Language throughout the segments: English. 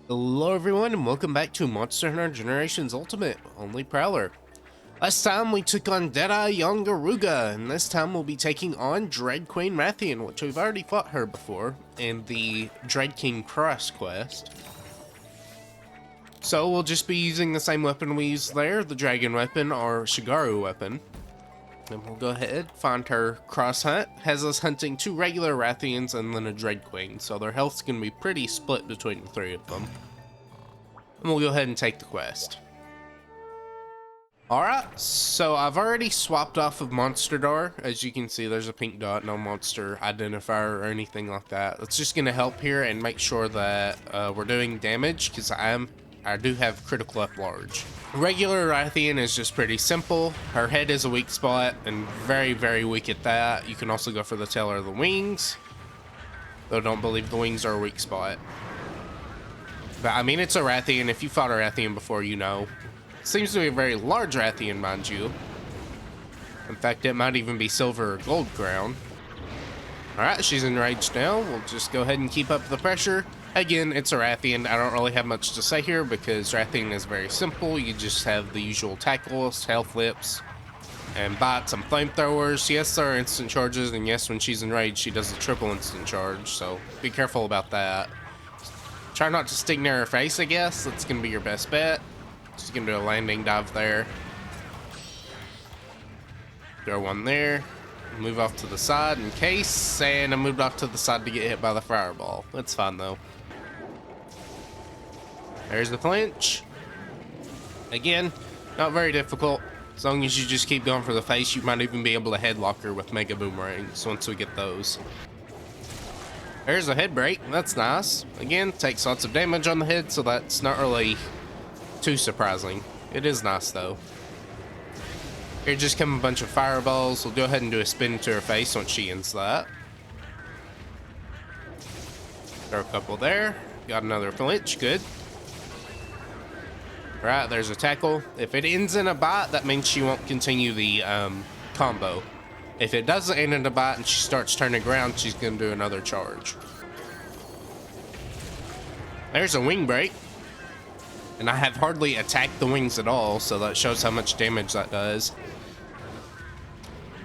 Hello everyone and welcome back to Monster Hunter Generations Ultimate, only Prowler. Last time we took on Deadeye Yongaruga, and this time we'll be taking on Dreadqueen Rathian, which we've already fought her before in the Dreadqueen Cross quest. So we'll just be using the same weapon we used there, the dragon weapon or Shigaru weapon. And we'll go ahead, find her cross hunt. Has us hunting 2 regular Rathians and then a Dreadqueen, so their health's gonna be pretty split between the 3 of them. And we'll go ahead and take the quest. Alright, so I've already swapped off of Monster Door. As you can see, there's a pink dot, no monster identifier or anything like that. It's just gonna help here and make sure that we're doing damage, because I do have critical up large. Regular Rathian is just pretty simple. Her head is a weak spot, and very, very weak at that. You can also go for the tail or the wings, though don't believe the wings are a weak spot. But I mean, it's a Rathian. If you fought a Rathian before, you know. Seems to be a very large Rathian, mind you. In fact, it might even be silver or gold crown. Alright, she's enraged now. We'll just go ahead and keep up the pressure. Again, it's a Rathian. I don't really have much to say here because Rathian is very simple. You just have the usual tackles, tail flips, and bites and flamethrowers. Yes, there are instant charges, and yes, when she's enraged, she does a triple instant charge, so be careful about that. Try not to stick near her face, I guess. That's going to be your best bet. Just going to do a landing dive there. Throw one there. Move off to the side in case, and I moved off to the side to get hit by the fireball. That's fine though. There's the flinch. Again, not very difficult. As long as you just keep going for the face, you might even be able to headlock her with mega boomerangs once we get those. There's a head break. That's nice. Again, takes lots of damage on the head, so that's not really too surprising. It is nice though. Here just come a bunch of fireballs. We'll go ahead and do a spin to her face once she ends that. Throw a couple there. Got another flinch. Good. Right, there's a tackle. If it ends in a bite, that means she won't continue the combo. If it doesn't end in a bite and she starts turning around, she's going to do another charge. There's a wing break. And I have hardly attacked the wings at all, so that shows how much damage that does.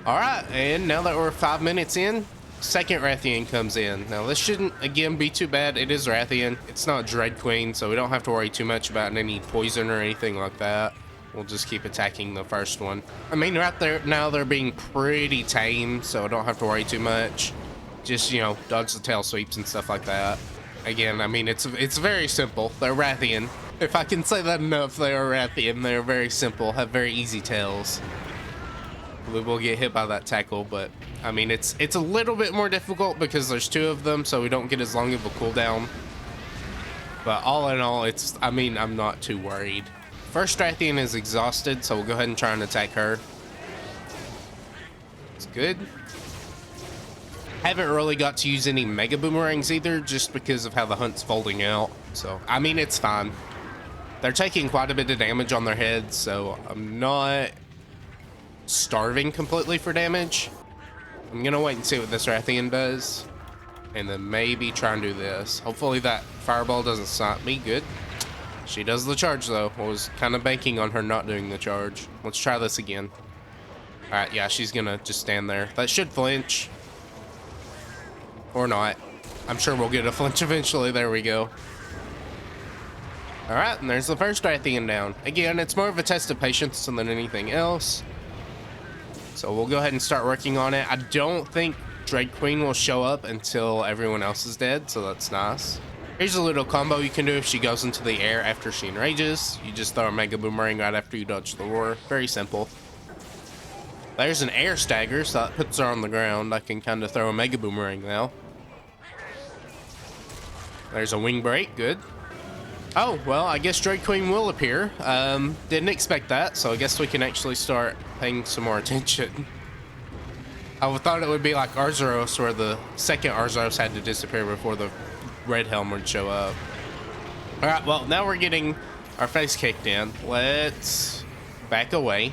Alright, and now that we're 5 minutes in, second Rathian comes in. Now this shouldn't, again, be too bad. It is Rathian. It's not Dreadqueen, so we don't have to worry too much about any poison or anything like that. We'll just keep attacking the first one. I mean, right there, now they're being pretty tame, so I don't have to worry too much. Just, you know, dodge the tail sweeps and stuff like that. Again, I mean, it's very simple. They're Rathian. If I can say that enough, they are Rathian. They're very simple, have very easy tails. We will get hit by that tackle, but I mean, it's a little bit more difficult because there's 2 of them, so we don't get as long of a cooldown. But all in all, I mean, I'm not too worried. First Rathian is exhausted, so we'll go ahead and try and attack her. It's good. Haven't really got to use any mega boomerangs either, just because of how the hunt's folding out. So, I mean, it's fine. They're taking quite a bit of damage on their heads, so I'm not starving completely for damage. I'm gonna wait and see what this Rathian does, and then maybe try and do this. Hopefully that fireball doesn't stop me. Good. She does the charge though. I was kind of banking on her not doing the charge. Let's try this again. Alright, yeah, she's gonna just stand there. That should flinch. Or not. I'm sure we'll get a flinch eventually. There we go. Alright, and there's the first Rathian down. Again, it's more of a test of patience than anything else. So we'll go ahead and start working on it. I don't think Dreadqueen will show up until everyone else is dead, so that's nice. Here's a little combo you can do if she goes into the air after she enrages. You just throw a mega boomerang right after you dodge the roar. Very simple. There's an air stagger, so that puts her on the ground. I can kind of throw a mega boomerang now. There's a wing break. Good. Oh, well, I guess Dreadqueen will appear. Didn't expect that, so I guess we can actually start paying some more attention. I thought it would be like Arzuros, where the second Arzuros had to disappear before the red helm would show up. Alright, well, now we're getting our face kicked in. Let's back away.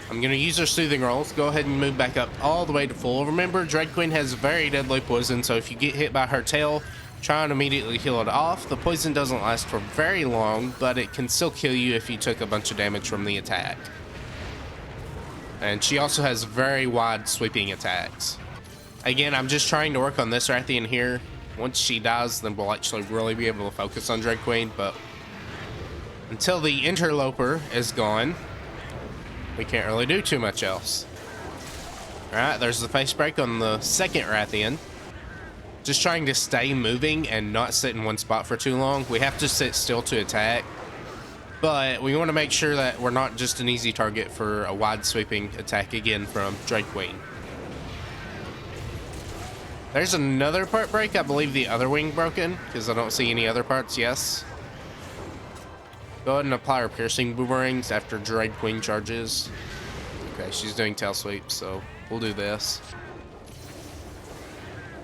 I'm going to use our soothing rolls. Go ahead and move back up all the way to full. Remember, Dreadqueen has very deadly poison, so if you get hit by her tail, Try and immediately heal it off. The poison doesn't last for very long, but it can still kill you if you took a bunch of damage from the attack. And she also has very wide sweeping attacks. Again, I'm just trying to work on this Rathian here. Once she dies, then we'll actually really be able to focus on Dreadqueen, but until the interloper is gone, we can't really do too much else. Alright, there's the face break on the second Rathian. Just trying to stay moving and not sit in one spot for too long. We have to sit still to attack, but we want to make sure that we're not just an easy target for a wide sweeping attack again from Dreadqueen. There's another part break. I believe the other wing broken, because I don't see any other parts. Yes. Go ahead and apply our piercing boomerangs after Dreadqueen charges. Okay, she's doing tail sweep, so we'll do this.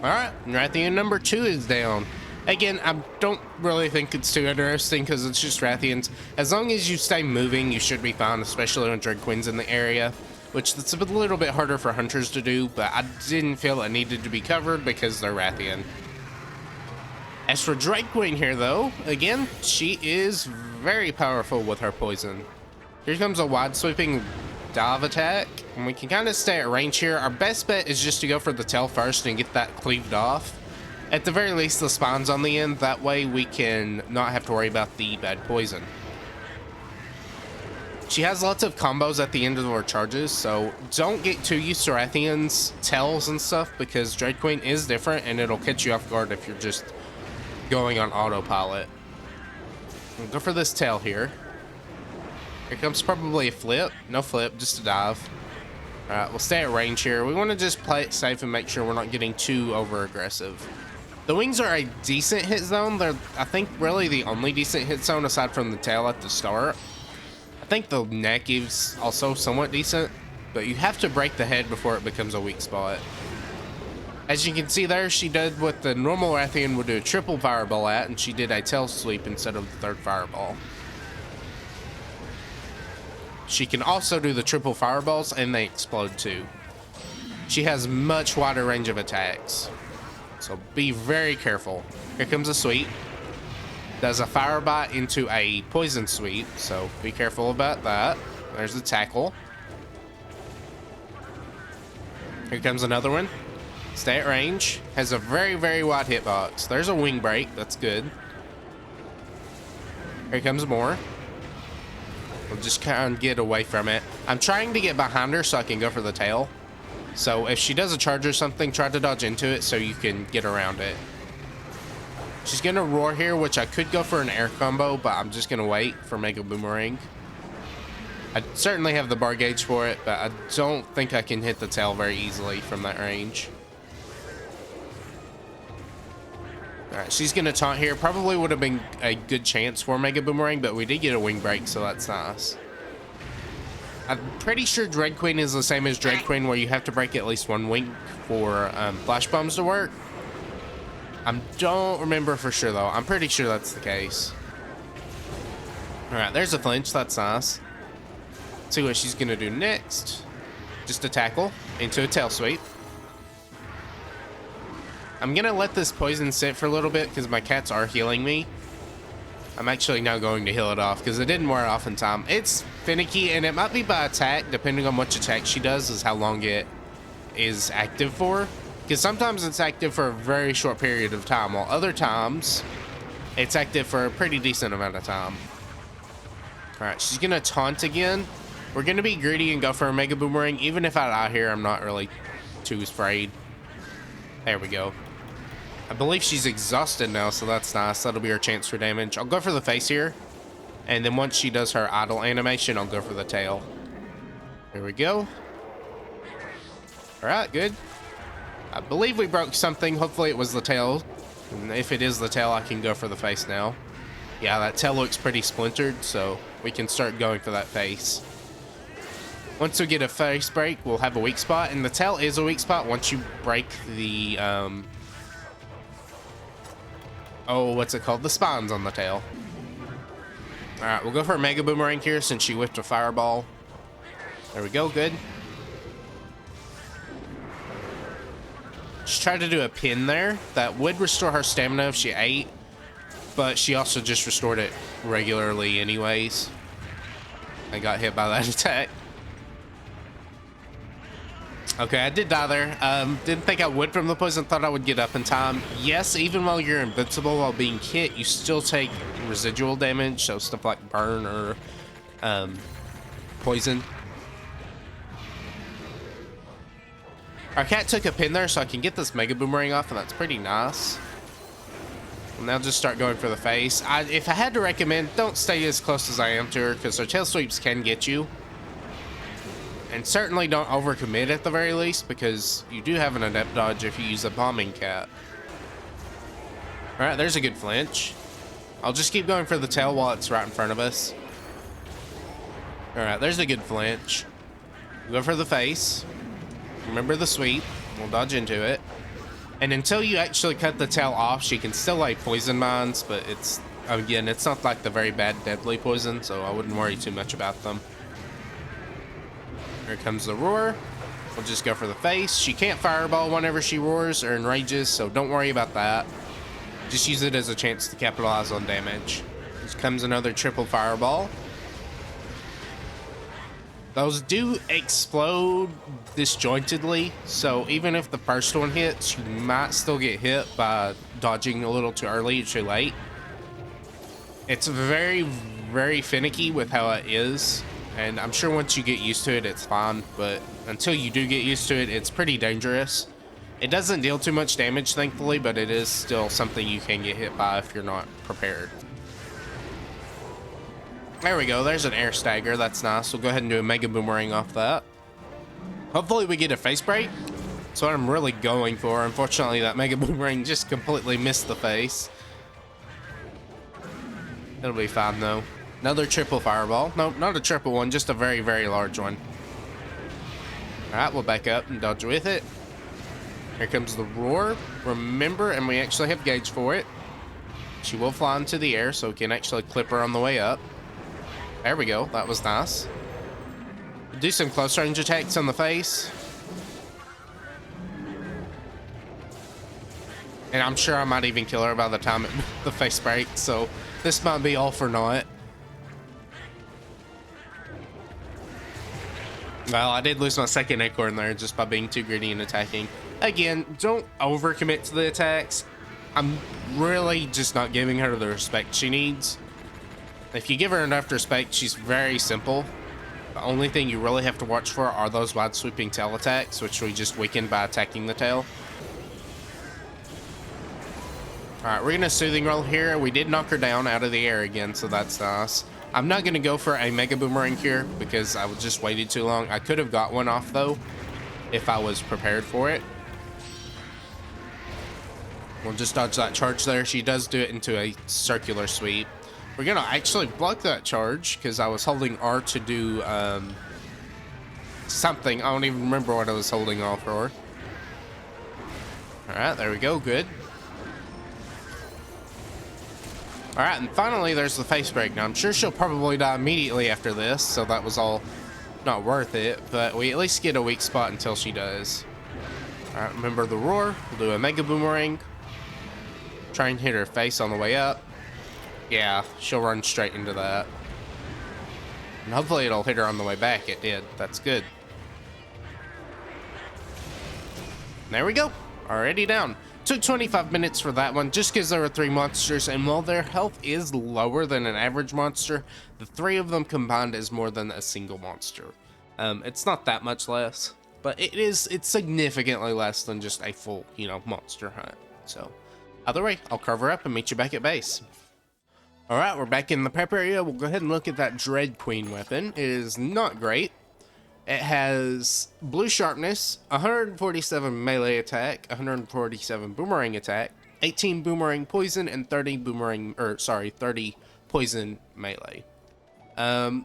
Alright, Rathian number 2 is down. Again, I don't really think it's too interesting because it's just Rathians. As long as you stay moving, you should be fine, especially when Dreadqueen's in the area, which it's a little bit harder for hunters to do, but I didn't feel it needed to be covered because they're Rathian. As for Dreadqueen here, though, again, she is very powerful with her poison. Here comes a wide sweeping dive attack, and we can kind of stay at range here. Our best bet is just to go for the tail first and get that cleaved off. At the very least, the spine's on the end. That way we can not have to worry about the bad poison. She has lots of combos at the end of her charges, so don't get too used to Rathian's tails and stuff, because Dreadqueen is different and it'll catch you off guard if you're just going on autopilot. We'll go for this tail here. Here comes probably a flip. No flip, just a dive. Alright, we'll stay at range here. We want to just play it safe and make sure we're not getting too over aggressive. The wings are a decent hit zone. They're, I think, really the only decent hit zone aside from the tail at the start. I think the neck is also somewhat decent, but you have to break the head before it becomes a weak spot. As you can see there, she did what the normal Rathian would do a triple fireball at, and she did a tail sweep instead of the third fireball. She can also do the triple fireballs, and they explode too. She has much wider range of attacks, so be very careful. Here comes a sweep. Does a fire bite into a poison sweep, so be careful about that. There's the tackle. Here comes another one. Stay at range. Has a very, very wide hitbox. There's a wing break. That's good. Here comes more. We'll just kind of get away from it. I'm trying to get behind her so I can go for the tail. So if she does a charge or something, try to dodge into it so you can get around it. She's going to roar here, which I could go for an air combo, but I'm just going to wait for Mega Boomerang. I certainly have the bar gauge for it, but I don't think I can hit the tail very easily from that range. Alright, she's going to taunt here. Probably would have been a good chance for Mega Boomerang, but we did get a wing break, so that's nice. I'm pretty sure Dreadqueen is the same as Dreadqueen, where you have to break at least one wing for flash bombs to work. I don't remember for sure, though. I'm pretty sure that's the case. Alright, there's a flinch. That's nice. Let's see what she's going to do next. Just a tackle into a tail sweep. I'm going to let this poison sit for a little bit because my cats are healing me. I'm actually now going to heal it off because it didn't wear off in time. It's finicky, and it might be by attack, depending on which attack she does, is how long it is active for. Because sometimes it's active for a very short period of time, while other times it's active for a pretty decent amount of time. Alright, she's going to taunt again. We're going to be greedy and go for a Mega Boomerang. Even if I die here, I'm not really too afraid. There we go. I believe she's exhausted now, so that's nice. That'll be her chance for damage. I'll go for the face here. And then once she does her idle animation, I'll go for the tail. There we go. Alright, good. I believe we broke something. Hopefully it was the tail. And if it is the tail, I can go for the face now. Yeah, that tail looks pretty splintered, so we can start going for that face. Once we get a face break, we'll have a weak spot. And the tail is a weak spot once you break the... oh, what's it called? The spines on the tail. Alright, we'll go for a Mega Boomerang here since she whipped a fireball. There we go, good. She tried to do a pin there that would restore her stamina if she ate, but she also just restored it regularly anyways. I got hit by that attack. Okay, I did die there. Didn't think I would from the poison. Thought I would get up in time. Yes, even while you're invincible while being hit, you still take residual damage. So stuff like burn or poison. Our cat took a pin there, so I can get this Mega Boomerang off, and that's pretty nice. And now just start going for the face. If I had to recommend, don't stay as close as I am to her, because her tail sweeps can get you. And certainly don't overcommit at the very least, because you do have an adept dodge if you use a bombing cat. Alright, there's a good flinch. I'll just keep going for the tail while it's right in front of us. Alright, there's a good flinch. Go for the face. Remember the sweep. We'll dodge into it. And until you actually cut the tail off, she can still lay poison mines, but it's, again, it's not like the very bad deadly poison, so I wouldn't worry too much about them. Here comes the roar. We'll just go for the face. She can't fireball whenever she roars or enrages, so don't worry about that. Just use it as a chance to capitalize on damage. Here comes another triple fireball. Those do explode disjointedly, so even if the first one hits, you might still get hit by dodging a little too early or too late. It's very, very finicky with how it is, and I'm sure once you get used to it, it's fine, but until you do get used to it, it's pretty dangerous. It doesn't deal too much damage, thankfully, but it is still something you can get hit by if you're not prepared. There we go, there's an air stagger, that's nice. We'll go ahead and do a Mega Boomerang off that. Hopefully we get a face break. That's what I'm really going for. Unfortunately, that Mega Boomerang just completely missed the face. It'll be fine though. Another triple fireball. Nope, not a triple one, just a very, very large one. Alright, we'll back up and dodge with it. Here comes the roar. Remember, and we actually have gauge for it. She will fly into the air, so we can actually clip her on the way up. There we go, that was nice. Do some close range attacks on the face. And I'm sure I might even kill her by the time the face breaks, so this might be all for naught. Well, I did lose my second acorn there just by being too greedy and attacking. Again, don't overcommit to the attacks. I'm really just not giving her the respect she needs. If you give her enough respect, she's very simple. The only thing you really have to watch for are those wide sweeping tail attacks, which we just weaken by attacking the tail. Alright, we're gonna soothing roll here. We did knock her down out of the air again, so that's nice. I'm not gonna go for a Mega Boomerang here because I just waited too long. I could have got one off though, if I was prepared for it. We'll just dodge that charge there. She does do it into a circular sweep. We're gonna actually block that charge because I was holding R to do something. I don't even remember what I was holding R for. Alright, there we go, good. Alright, and finally there's the face break. Now I'm sure she'll probably die immediately after this, so that was all not worth it, but we at least get a weak spot until she does. Alright, remember the roar. We'll do a Mega Boomerang. Try and hit her face on the way up. Yeah, she'll run straight into that. And hopefully it'll hit her on the way back. It did. That's good. There we go. Already down. Took 25 minutes for that one just because there were 3 monsters, and while their health is lower than an average monster, the 3 of them combined is more than a single monster. It's not that much less, but it's significantly less than just a full, monster hunt. So either way, I'll cover up and meet you back at base. Alright, we're back in the prep area. We'll go ahead and look at that Dreadqueen weapon. It is not great. It has blue sharpness, 147 melee attack, 147 boomerang attack, 18 boomerang poison, and 30 poison melee.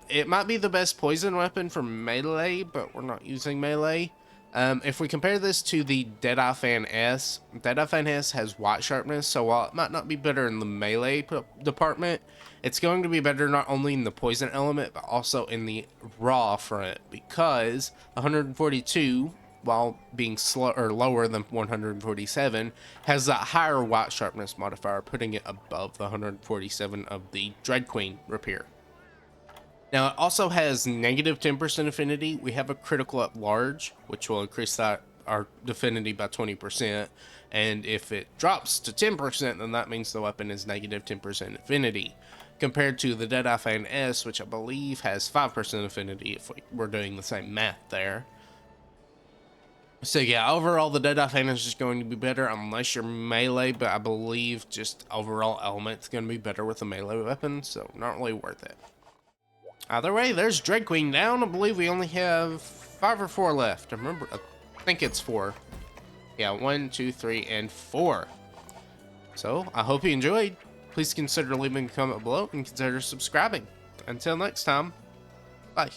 It might be the best poison weapon for melee, but we're not using melee. If we compare this to the Deadeye Fan S, Deadeye Fan S has white sharpness, so while it might not be better in the melee department, it's going to be better not only in the poison element, but also in the raw front, because 142 while being slow or lower than 147, has that higher white sharpness modifier, putting it above the 147 of the Dreadqueen rapier. Now, it also has negative 10% affinity. We have a critical at large, which will increase our affinity by 20. And if it drops to 10%, then that means the weapon is negative 10% affinity. Compared to the Deadeye Fan S, which I believe has 5% affinity if we're doing the same math there. So yeah, overall the Deadeye Fan is just going to be better unless you're melee, but I believe just overall element's going to be better with a melee weapon, so not really worth it. Either way, there's Dreadqueen down. I believe we only have 5 or 4 left. I think it's 4. Yeah, 1, 2, 3, and 4. So, I hope you enjoyed. Please consider leaving a comment below and consider subscribing. Until next time, bye.